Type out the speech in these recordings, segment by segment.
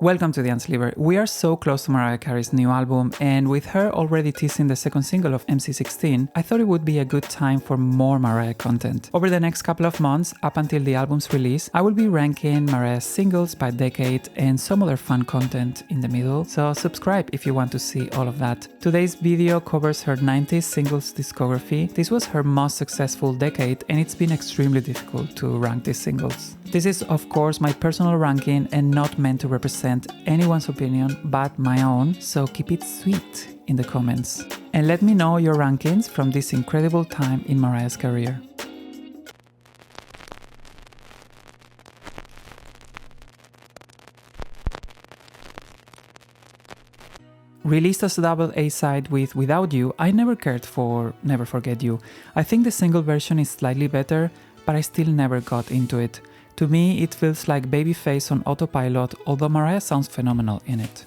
Welcome to the Unsleever. We are so close to Mariah Carey's new album, and with her already teasing the second single of MC16, I thought it would be a good time for more Mariah content. Over the next couple of months, up until the album's release, I will be ranking Mariah's singles by decade and some other fun content in the middle, so subscribe if you want to see all of that. Today's video covers her 90s singles discography. This was her most successful decade, and it's been extremely difficult to rank these singles. This is, of course, my personal ranking and not meant to represent anyone's opinion but my own, so keep it sweet in the comments. And let me know your rankings from this incredible time in Mariah's career. Released as a double A-side with Without You, I never cared for Never Forget You. I think the single version is slightly better, but I still never got into it. To me, it feels like Babyface on autopilot, although Mariah sounds phenomenal in it.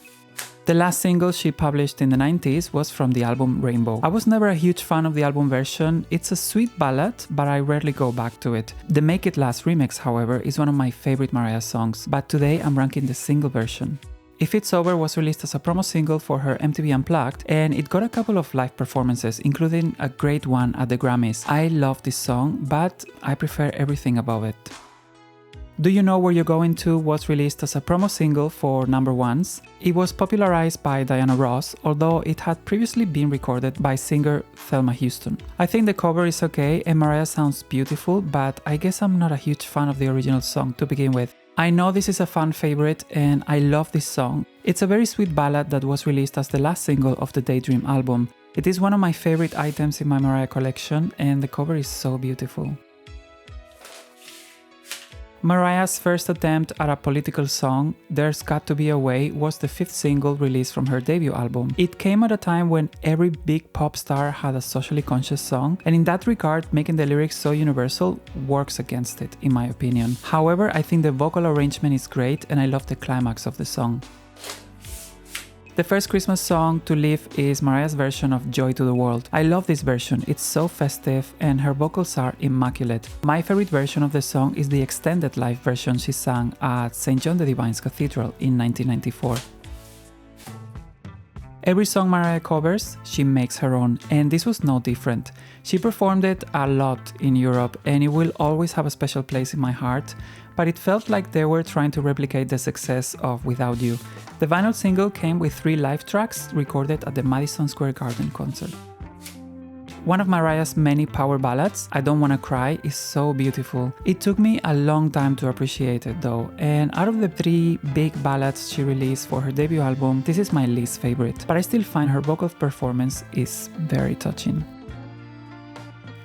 The last single she published in the 90s was from the album Rainbow. I was never a huge fan of the album version. It's a sweet ballad, but I rarely go back to it. The Make It Last remix, however, is one of my favorite Mariah songs, but today I'm ranking the single version. If It's Over was released as a promo single for her MTV Unplugged, and it got a couple of live performances, including a great one at the Grammys. I love this song, but I prefer everything above it. Do You Know Where You're Going To was released as a promo single for Number Ones. It was popularized by Diana Ross, although it had previously been recorded by singer Thelma Houston. I think the cover is okay and Mariah sounds beautiful, but I guess I'm not a huge fan of the original song to begin with. I know this is a fan favorite and I love this song. It's a very sweet ballad that was released as the last single of the Daydream album. It is one of my favorite items in my Mariah collection and the cover is so beautiful. Mariah's first attempt at a political song, There's Got to Be a Way, was the fifth single released from her debut album. It came at a time when every big pop star had a socially conscious song, and in that regard, making the lyrics so universal works against it, in my opinion. However, I think the vocal arrangement is great and I love the climax of the song. The first Christmas song to live is Mariah's version of Joy to the World. I love this version, it's so festive and her vocals are immaculate. My favorite version of the song is the extended live version she sang at St. John the Divine's Cathedral in 1994. Every song Mariah covers, she makes her own, and this was no different. She performed it a lot in Europe and it will always have a special place in my heart, but it felt like they were trying to replicate the success of Without You. The vinyl single came with 3 live tracks recorded at the Madison Square Garden concert. One of Mariah's many power ballads, I Don't Wanna Cry, is so beautiful. It took me a long time to appreciate it though, and out of the 3 big ballads she released for her debut album, this is my least favorite, but I still find her vocal performance is very touching.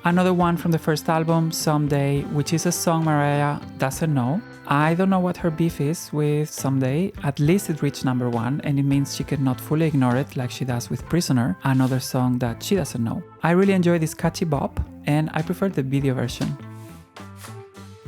Another one from the first album, Someday, which is a song Mariah doesn't know. I don't know what her beef is with Someday, at least it reached number 1 and it means she cannot fully ignore it like she does with Prisoner, another song that she doesn't know. I really enjoy this catchy bop and I prefer the video version.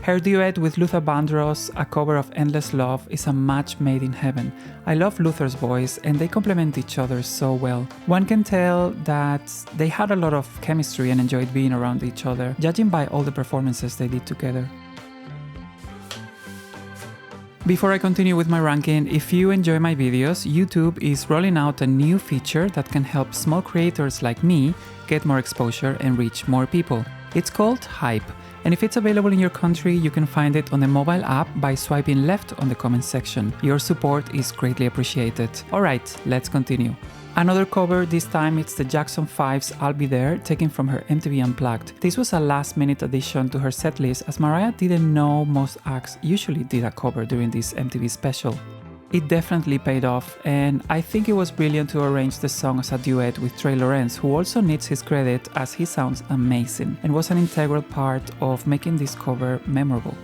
Her duet with Luther Vandross, a cover of Endless Love, is a match made in heaven. I love Luther's voice and they complement each other so well. One can tell that they had a lot of chemistry and enjoyed being around each other, judging by all the performances they did together. Before I continue with my ranking, if you enjoy my videos, YouTube is rolling out a new feature that can help small creators like me get more exposure and reach more people. It's called Hype. And if it's available in your country, you can find it on the mobile app by swiping left on the comment section. Your support is greatly appreciated. Alright, let's continue. Another cover, this time it's the Jackson 5's I'll Be There, taken from her MTV Unplugged. This was a last-minute addition to her setlist as Mariah didn't know most acts usually did a cover during this MTV special. It definitely paid off, and I think it was brilliant to arrange the song as a duet with Trey Lawrence, who also needs his credit as he sounds amazing and was an integral part of making this cover memorable.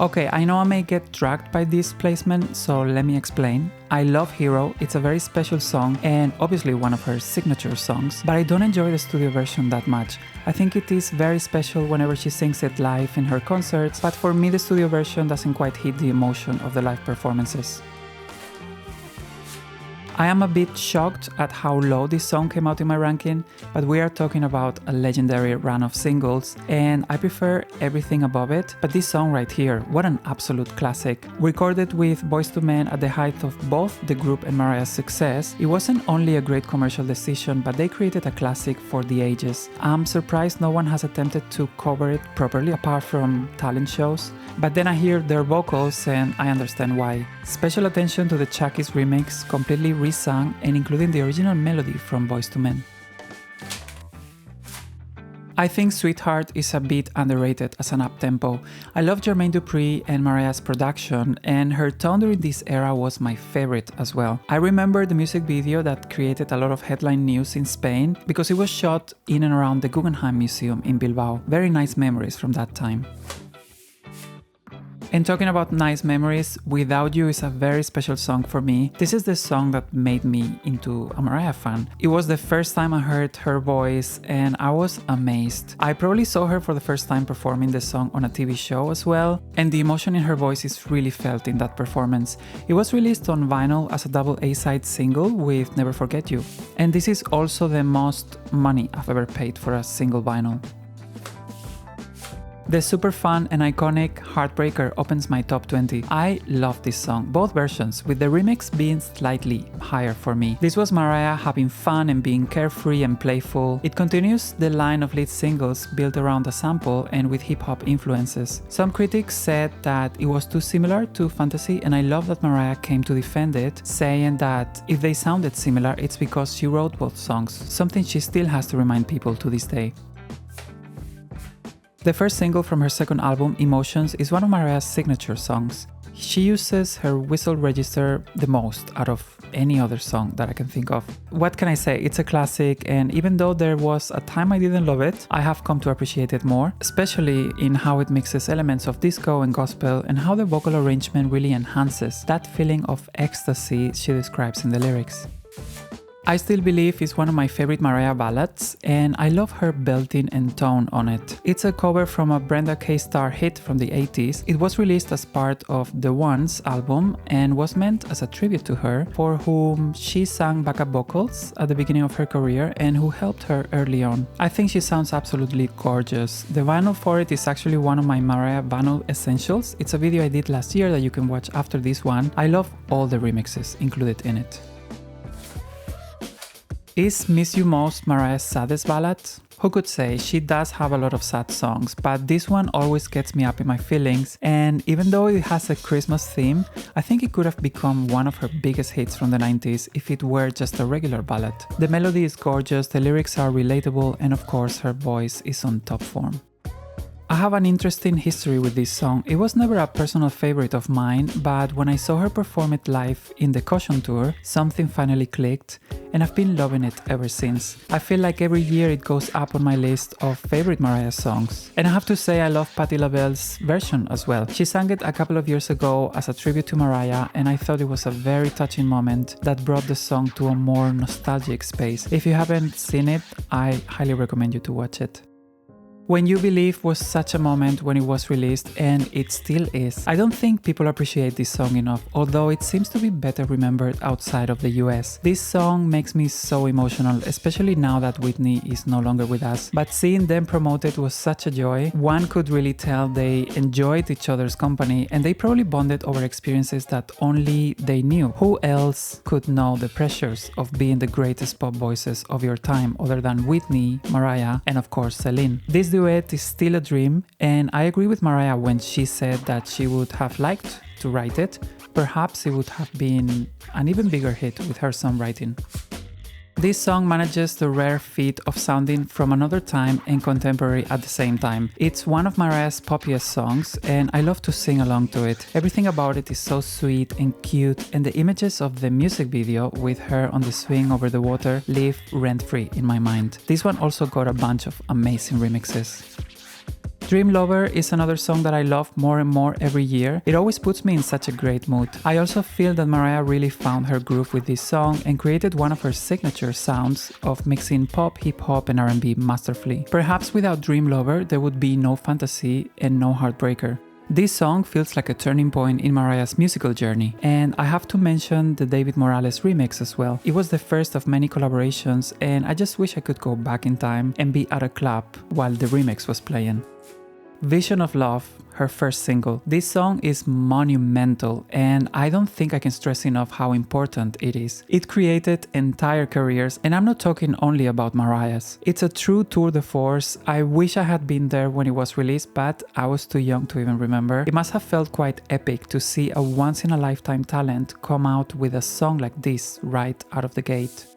Okay, I know I may get dragged by this placement, so let me explain. I love Hero, it's a very special song and obviously one of her signature songs, but I don't enjoy the studio version that much. I think it is very special whenever she sings it live in her concerts, but for me the studio version doesn't quite hit the emotion of the live performances. I am a bit shocked at how low this song came out in my ranking, but we are talking about a legendary run of singles, and I prefer everything above it, but this song right here, what an absolute classic. Recorded with Boyz II Men at the height of both the group and Mariah's success, it wasn't only a great commercial decision, but they created a classic for the ages. I'm surprised no one has attempted to cover it properly apart from talent shows, but then I hear their vocals and I understand why. Special attention to the Chucky's remix, completely resung and including the original melody from Boyz II Men. I think Sweetheart is a bit underrated as an up-tempo. I love Jermaine Dupri and Mariah's production, and her tone during this era was my favorite as well. I remember the music video that created a lot of headline news in Spain because it was shot in and around the Guggenheim Museum in Bilbao. Very nice memories from that time. And talking about nice memories, Without You is a very special song for me. This is the song that made me into a Mariah fan. It was the first time I heard her voice and I was amazed. I probably saw her for the first time performing the song on a TV show as well, and the emotion in her voice is really felt in that performance. It was released on vinyl as a double A-side single with Never Forget You. And this is also the most money I've ever paid for a single vinyl. The super fun and iconic Heartbreaker opens my top 20. I love this song, both versions, with the remix being slightly higher for me. This was Mariah having fun and being carefree and playful. It continues the line of lead singles built around a sample and with hip-hop influences. Some critics said that it was too similar to Fantasy, and I love that Mariah came to defend it, saying that if they sounded similar, it's because she wrote both songs, something she still has to remind people to this day. The first single from her second album, Emotions, is one of Mariah's signature songs. She uses her whistle register the most out of any other song that I can think of. What can I say? It's a classic, and even though there was a time I didn't love it, I have come to appreciate it more, especially in how it mixes elements of disco and gospel and how the vocal arrangement really enhances that feeling of ecstasy she describes in the lyrics. I still believe it's one of my favorite Mariah ballads, and I love her belting and tone on it. It's a cover from a Brenda K. Starr hit from the 80s. It was released as part of The Ones album and was meant as a tribute to her, for whom she sang backup vocals at the beginning of her career and who helped her early on. I think she sounds absolutely gorgeous. The vinyl for it is actually one of my Mariah vinyl essentials. It's a video I did last year that you can watch after this one. I love all the remixes included in it. Is Miss You Most Mariah's saddest ballad? Who could say? She does have a lot of sad songs, but this one always gets me up in my feelings, and even though it has a Christmas theme, I think it could have become one of her biggest hits from the 90s if it were just a regular ballad. The melody is gorgeous, the lyrics are relatable, and of course her voice is on top form. I have an interesting history with this song. It was never a personal favorite of mine, but when I saw her perform it live in the Caution Tour, something finally clicked, and I've been loving it ever since. I feel like every year it goes up on my list of favorite Mariah songs. And I have to say I love Patti LaBelle's version as well. She sang it a couple of years ago as a tribute to Mariah, and I thought it was a very touching moment that brought the song to a more nostalgic space. If you haven't seen it, I highly recommend you to watch it. When You Believe was such a moment when it was released, and it still is. I don't think people appreciate this song enough, although it seems to be better remembered outside of the US. This song makes me so emotional, especially now that Whitney is no longer with us. But seeing them promoted was such a joy. One could really tell they enjoyed each other's company, and they probably bonded over experiences that only they knew. Who else could know the pressures of being the greatest pop voices of your time other than Whitney, Mariah, and of course Celine? This duet is still a dream, and I agree with Mariah when she said that she would have liked to write it. Perhaps it would have been an even bigger hit with her songwriting. This song manages the rare feat of sounding from another time and contemporary at the same time. It's one of Mariah's poppiest songs, and I love to sing along to it. Everything about it is so sweet and cute, and the images of the music video with her on the swing over the water live rent-free in my mind. This one also got a bunch of amazing remixes. Dream Lover is another song that I love more and more every year. It always puts me in such a great mood. I also feel that Mariah really found her groove with this song and created one of her signature sounds of mixing pop, hip-hop and R&B masterfully. Perhaps without Dream Lover there would be no Fantasy and no Heartbreaker. This song feels like a turning point in Mariah's musical journey, and I have to mention the David Morales remix as well. It was the first of many collaborations, and I just wish I could go back in time and be at a club while the remix was playing. Vision of Love, her first single. This song is monumental, and I don't think I can stress enough how important it is. It created entire careers, and I'm not talking only about Mariah's. It's a true tour de force. I wish I had been there when it was released, but I was too young to even remember. It must have felt quite epic to see a once-in-a-lifetime talent come out with a song like this right out of the gate.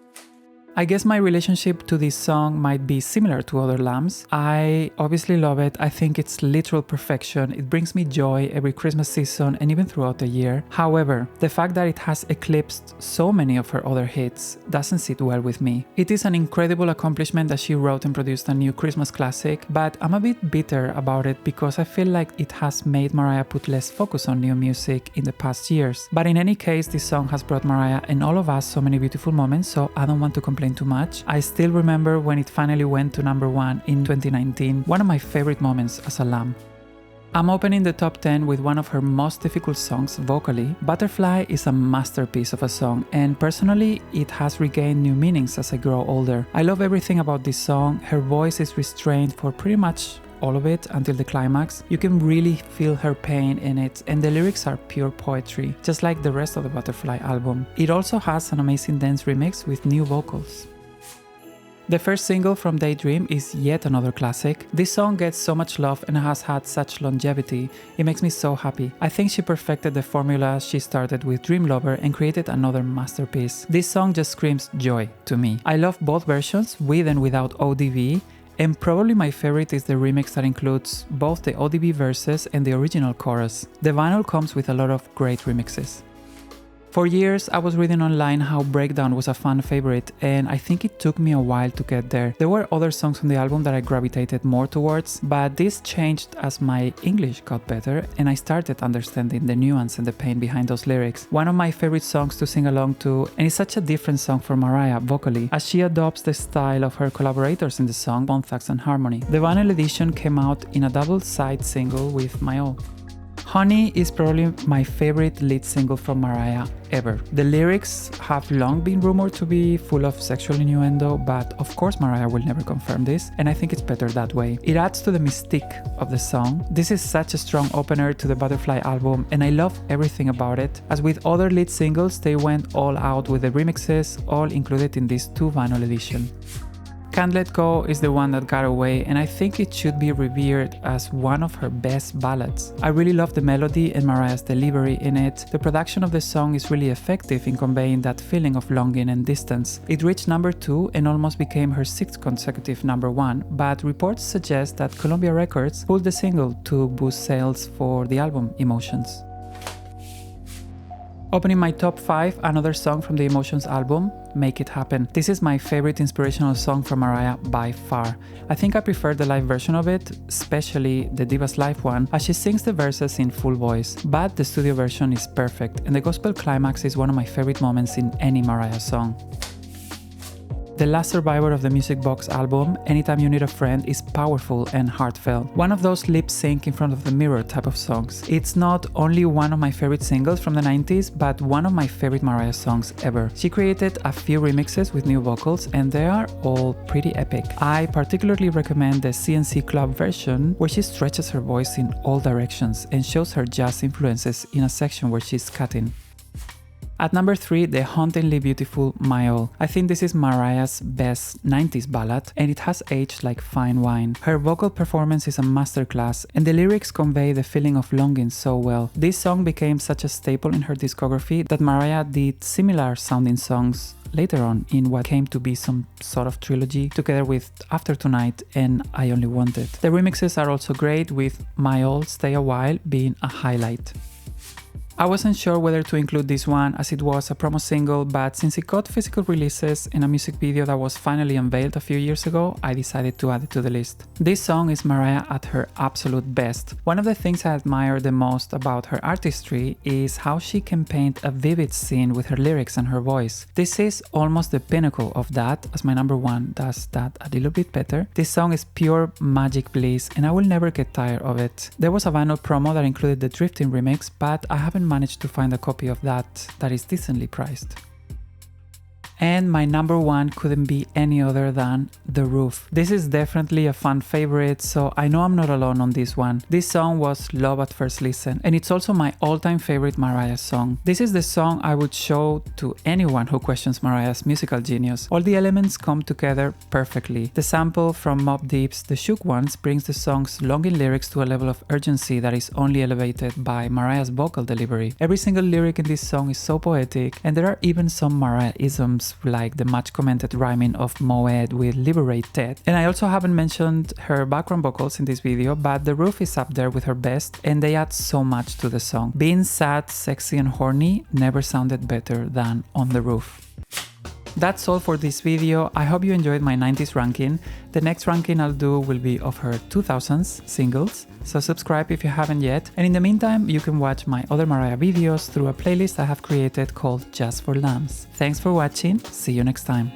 I guess my relationship to this song might be similar to other Lambs. I obviously love it. I think it's literal perfection. It brings me joy every Christmas season and even throughout the year. However, the fact that it has eclipsed so many of her other hits doesn't sit well with me. It is an incredible accomplishment that she wrote and produced a new Christmas classic, but I'm a bit bitter about it because I feel like it has made Mariah put less focus on new music in the past years. But in any case, this song has brought Mariah and all of us so many beautiful moments, so I don't want to complain too much. I still remember when it finally went to number 1 in 2019, one of my favorite moments as a Lamb. I'm opening the top 10 with one of her most difficult songs vocally. Butterfly is a masterpiece of a song, and personally it has regained new meanings as I grow older. I love everything about this song. Her voice is restrained for pretty much all of it until the climax. You can really feel her pain in it, and the lyrics are pure poetry, just like the rest of the Butterfly album. It also has an amazing dance remix with new vocals. The first single from Daydream is yet another classic. This song gets so much love and has had such longevity. It makes me so happy. I think she perfected the formula she started with Dream Lover and created another masterpiece. This song just screams joy to me. I love both versions, with and without ODV. And probably my favorite is the remix that includes both the ODB verses and the original chorus. The vinyl comes with a lot of great remixes. For years, I was reading online how Breakdown was a fan favorite, and I think it took me a while to get there. There were other songs on the album that I gravitated more towards, but this changed as my English got better and I started understanding the nuance and the pain behind those lyrics. One of my favorite songs to sing along to, and it's such a different song for Mariah vocally, as she adopts the style of her collaborators in the song, Bone Thugs and Harmony. The vinyl edition came out in a double-side single with My All. Honey is probably my favorite lead single from Mariah ever. The lyrics have long been rumored to be full of sexual innuendo, but of course Mariah will never confirm this, and I think it's better that way. It adds to the mystique of the song. This is such a strong opener to the Butterfly album, and I love everything about it. As with other lead singles, they went all out with the remixes, all included in this 2 vinyl edition. Can't Let Go is the one that got away, and I think it should be revered as one of her best ballads. I really love the melody and Mariah's delivery in it. The production of the song is really effective in conveying that feeling of longing and distance. It reached number 2 and almost became her 6th consecutive number 1, but reports suggest that Columbia Records pulled the single to boost sales for the album Emotions. Opening my top 5, another song from the Emotions album, Make It Happen. This is my favorite inspirational song from Mariah by far. I think I prefer the live version of it, especially the Divas Live one, as she sings the verses in full voice, but the studio version is perfect, and the gospel climax is one of my favorite moments in any Mariah song. The last survivor of the Music Box album, Anytime You Need a Friend, is powerful and heartfelt. One of those lip sync in front of the mirror type of songs. It's not only one of my favorite singles from the 90s, but one of my favorite Mariah songs ever. She created a few remixes with new vocals, and they are all pretty epic. I particularly recommend the CNC Club version, where she stretches her voice in all directions and shows her jazz influences in a section where she's cutting. At number 3, the hauntingly beautiful My All. I think this is Mariah's best 90s ballad, and it has aged like fine wine. Her vocal performance is a masterclass, and the lyrics convey the feeling of longing so well. This song became such a staple in her discography that Mariah did similar sounding songs later on in what came to be some sort of trilogy, together with After Tonight and I Only Wanted. The remixes are also great, with My All, Stay a While being a highlight. I wasn't sure whether to include this one as it was a promo single, but since it got physical releases in a music video that was finally unveiled a few years ago, I decided to add it to the list. This song is Mariah at her absolute best. One of the things I admire the most about her artistry is how she can paint a vivid scene with her lyrics and her voice. This is almost the pinnacle of that, as my number one does that a little bit better. This song is pure magic bliss and I will never get tired of it. There was a vinyl promo that included the Drifting remix, but I haven't managed to find a copy of that is decently priced. And my number one couldn't be any other than The Roof. This is definitely a fan favorite, so I know I'm not alone on this one. This song was love at first listen, and it's also my all-time favorite Mariah song. This is the song I would show to anyone who questions Mariah's musical genius. All the elements come together perfectly. The sample from Mobb Deep's The Shook Ones brings the song's longing lyrics to a level of urgency that is only elevated by Mariah's vocal delivery. Every single lyric in this song is so poetic, and there are even some Mariah-isms like the much commented rhyming of Moed with Liberate Ted. And I also haven't mentioned her background vocals in this video, but The Roof is up there with her best and they add so much to the song. Being sad, sexy and horny never sounded better than On the Roof. That's all for this video. I hope you enjoyed my 90s ranking. The next ranking I'll do will be of her 2000s singles, so subscribe if you haven't yet. And in the meantime, you can watch my other Mariah videos through a playlist I have created called Just for Lambs. Thanks for watching, see you next time.